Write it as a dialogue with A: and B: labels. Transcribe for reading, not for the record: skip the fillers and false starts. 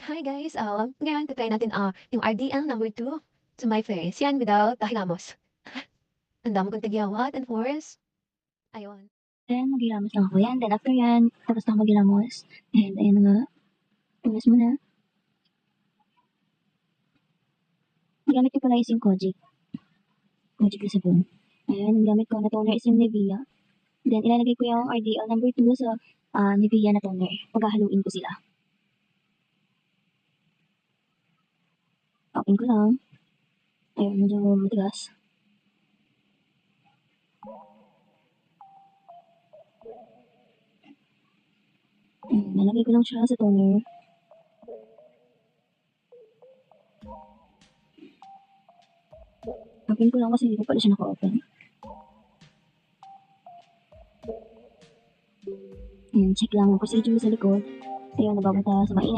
A: Hi guys, ngayon tatry natin yung RDL number 2 to my face. Yan without hilamos. Ang dami kong tagyawat and force. Ayun.
B: Then, maghilamos lang ako yan. Then, after yan, tapos na ako maghilamos. And, ayan na nga. Tumas mo na. Gamit ko pala is yung Kojic. Kojic na sabon. Ayan, ang gamit ko na toner is yung Nivea. Then, ilalagay ko yung RDL number 2 sa Nivea na toner. Paghahaluin ko sila. Open ko lang. Ayun, medyo matigas. Nalagay ko lang siya sa toner. Open ko lang kasi hindi ko pala siya naka-open. Ayan, check lang yung procedure sa likod. Ayun, nababata sa mainit.